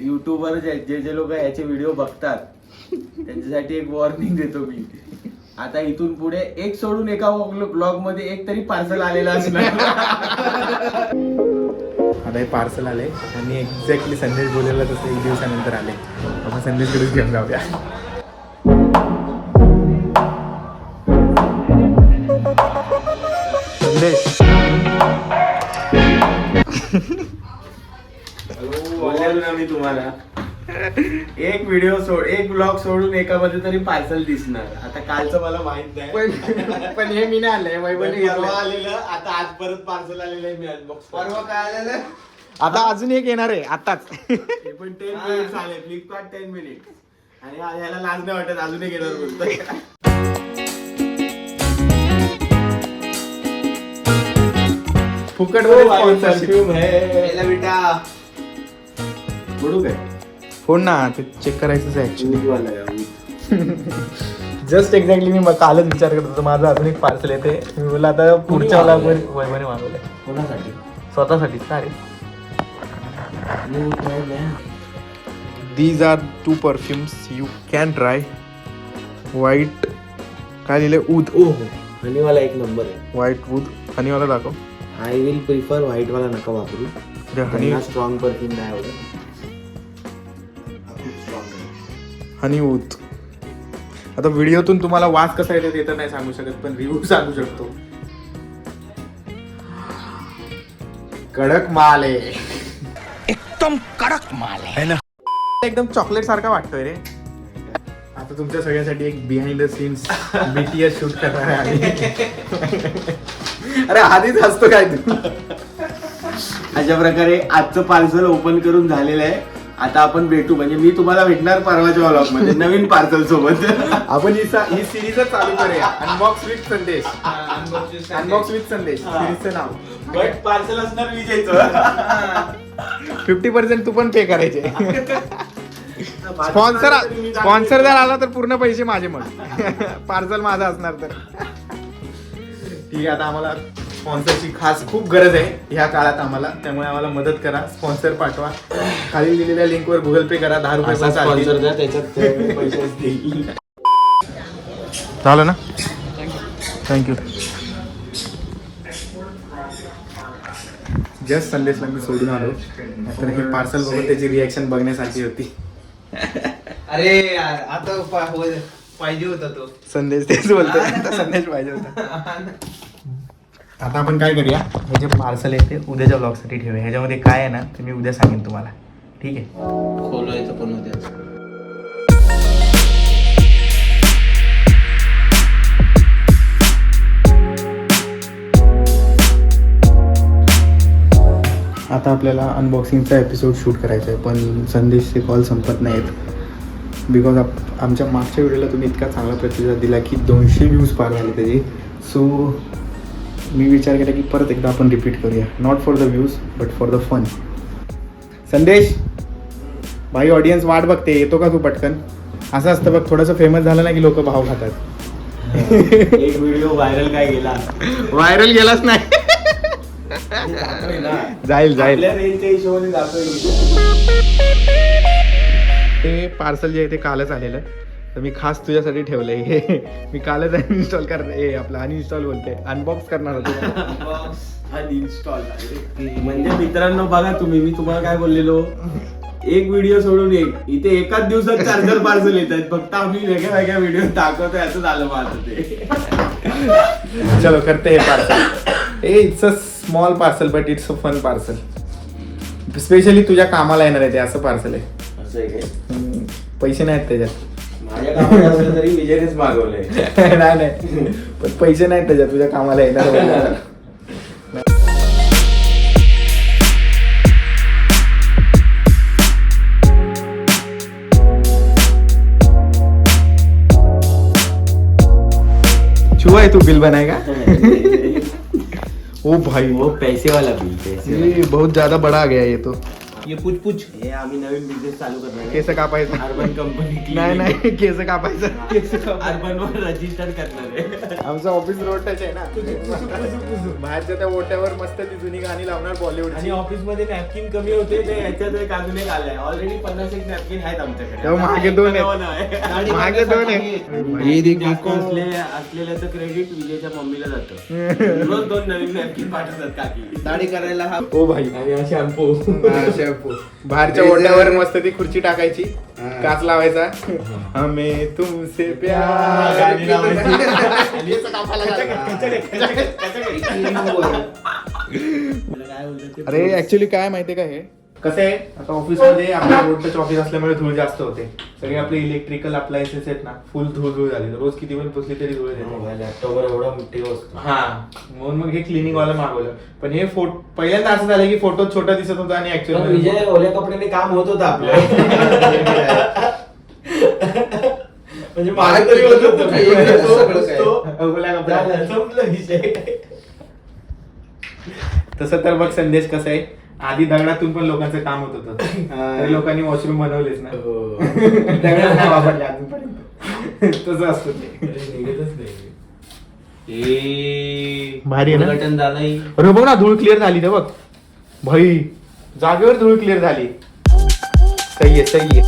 युट्यूबवर जे लोक याचे व्हिडिओ बघतात त्यांच्यासाठी एक वॉर्निंग देतो मी. आता इथून पुढे एक सोडून एका ब्लॉग मध्ये एक तरी पार्सल आलेला असणार. आता हे पार्सल आले आणि एक्झॅक्टली संदेश बोलायला तसं 1 दिवसानंतर आले. आपण संदेशकडेच घेऊन जाऊया. संदेश बोललो ना मी तुम्हाला, एक ब्लॉग सोडून एकामध्ये तरी पार्सल दिसणार. आता कालचं मला माहित नाही, पण हे मी नाही आलंय. परवा आलेलं, आता आज परत पार्सल आलेलं आहे. मी अनबॉक्स परवा काय आलेलं, आता अजून एक येणार आहे आताच. हे पण 10 मिनिट्स आले. Flipkart 10 minutes. आणि ह्याला लाज नाही वाटत, अजून एक येणार बोलतोय. फुकट पहिला बेटा बडू काय फोन ना ते चेक करायचंच आहे ऍक्च्युली. वाला आहे. जस्ट एक्झॅक्टली मी कालच विचार करत होतो माझं अजून एक पार्सल येते. मी बोलला आता पुढच्या वैभवने मागवलंय कोणासाठी? स्वतःसाठी. काय these are 2 perfumes you can try. White काय लिहिले ऊद. ओहो, हनीवाला एक नंबर आहे. White wood. हनीवाला दाखव. आय विल प्रिफर व्हाईट वाला, नका वापरू. हनी स्ट्रॉंग परफ्यूम नाही आवडत. हनी वूड. आता व्हिडिओतून तुम्हाला वास कसा येतो ते तर नाही सांगू शकत, पण रिव्ह्यू सांगू शकतो. कडक माल आहे, एकदम कडक माल आहे ना. एकदम चॉकलेट सारखा वाटतोय रे. आता तुमच्या सगळ्यांसाठी एक behind the scenes BTS shoot करणार आहे. अरे आधीच हसतो काय तू. अशा प्रकारे आजचं पार्सल ओपन करून झालेलं आहे. आता आपण भेटू, म्हणजे मी तुम्हाला भेटणार परवाच्या व्लॉग मध्ये नवीन पार्सल सोबत. आपण ही सिरीजच चालू करूया. अनबॉक्स विथ संदेश. अनबॉक्स विथ संदेश सिरीजचं नाव. बट पार्सल असणार विजयचं. 50% तू पण पे करायचे. स्पॉन्सर जर आला तर पूर्ण पैसे माझे. मग पार्सल माझा असणार तर ठीक आहे. आता आम्हाला स्पॉन्सरची खास खूप गरज आहे ह्या काळात आम्हाला, त्यामुळे आम्हाला मदत करा. स्पॉन्सर पाठवा. खाली दिलेल्या लिंकवर गुगल पे करा. 10 रुपये स्पॉन्सर द्या, त्याच्यात पैसे देईल. झालं ना. थँक्यू. जस्ट संदेशला मी सोडून आलो, तर हे पार्सल बघून त्याची रिॲक्शन बघण्यासारखी होती. अरे यार, आता पाहिजे होता तो संदेश तेच बोलतो. संदेश पाहिजे होता. आता आपण काय करूया, हे जे पार्सल आहे ते उद्याच्या ब्लॉगसाठी ठेवूया. ह्याच्यामध्ये काय आहे ना ते मी उद्या सांगेन तुम्हाला. ठीक आहे. खोलायचं पण होत्या. आता आपल्याला अनबॉक्सिंगचा एपिसोड शूट करायचा आहे, पण संदेशचे कॉल संपत नाहीत. बिकॉज आमच्या मागच्या व्हिडिओला तुम्ही इतका चांगला प्रतिसाद दिला की 200 व्ह्यूज पार झाले त्याचे. सो मी विचार केला की परत एकदा आपण रिपीट करूया. Not for the views but for the fun. Sandesh भाई, ऑडियन्स वाट बघते, येतो का तू पटकन. असं असतं बघ, थोडंसं फेमस झालं ना की लोक भाव खातात. एक व्हिडिओ व्हायरल काय गेला, व्हायरल गेलाच नाही. जाईल आपल्या रेंजच्या हिशोबाने जातोय. ते पार्सल जे आहे ते कालच आलेलं, तर मी खास तुझ्यासाठी ठेवलंय. हे मी कालच अनइन्स्टॉल अनइन्स्टॉल बोलते, अनबॉक्स करणार होतो. अनइन्स्टॉल. म्हणजे मित्रांनो बघा तुम्ही, मी तुम्हाला काय बोललेलो, एक व्हिडिओ सोडून इथे एकाच दिवसात 4 पार्सल येत आहेत. फक्त आम्ही वेगळ्या वेगळ्या व्हिडिओ दाखवतोय, असं झालं माझं ते. चलो करते हे parcel. It's a small parcel but it's a fun parcel. Specially तुझ्या कामाला येणार आहे ते असं पार्सल आहे. असं आहे काय? पैसे नाहीत त्याच्यात. माझ्या कामात असलं तरी विजयनेच मागवलंय. नाही पण पैसे नाहीत त्याच्यात, तुझ्या कामाला येणार. छुआ है तू बिल बनाएगा. ओ भाई वो पैसे वाला बिल. पैसे ये बहुत ज्यादा बड़ा आ गया ये तो. ये पुच हे आम्ही नवीन बिझनेस चालू करणार केस कापायचं अर्बन कंपनी नाही नाही केस कापायचं अर्बन वर रजिस्टर करणार आहे. आमचं ऑफिस रोड टच आहे ना बाहेरच्या त्या ओट्यावर मस्त ती जुनी गाणी लावणार बॉलिवूड आणि ऑफिस मध्ये नॅपकिन कमी होते ते याच्यात एक अजून एक आलाय ऑलरेडी 50 एक नॅपकिन आहेत आमच्याकडे. तेव्हा मागे दोन आहेत. नवं आहे. मागे दोन आहे जास्त असलेल्याचं क्रेडिट विजयच्या मम्मीला जातं. रोज 2 नवीन नॅपकिन पाठवतात काकी. दाढी करायला हा ओ भाई आणि हा शॅम्पू शॅम्पू बाहेरच्या ओट्यावर मस्त ती खुर्ची टाकायची काच लावायचा हमें तुमसे प्यार गाणी लावायची. केस कापायला काय बोलतात अरे ऍक्च्युली काय माहितीये का हे कसं आहे आता ऑफिसमध्ये आपल्या रोडटच ऑफिस असल्यामुळे धूळ जास्त होते सगळे आपले इलेक्ट्रिकल अप्लायन्सेस आहेत ना फुल धूळ झाली रोज किती पण पुसली तरी धूळ येते लॅपटॉपवर एवढा मोठी वस्तू. हा म्हणून मग हे क्लिनिंग वाला मागवलं पण हे पहिल्यांदा असं झालं की फोटो छोटा दिसत होता आणि पण ऍक्च्युअली विजय ओल्या कपड्याने काम होत होतं आपलं. म्हणजे माझं तरी होत होतं. सगळं काय. ओल्या कपड्यात झालं, संपलं विषय. तसं तर बघ संदेश कसं आहे आधी दगडातून पण लोकांचं काम होत होतं तरी लोकांनी वॉशरूम बनवलेच ना दगडात नाही वापरले अजूनपर्यंत तसं असतं ते निघतच नाही. भारी आहे ना? उद्घाटन झालंय. अरे बघ ना धूळ क्लिअर झाली ते बघ भाई जागेवर धूळ क्लिअर झाली सही आहे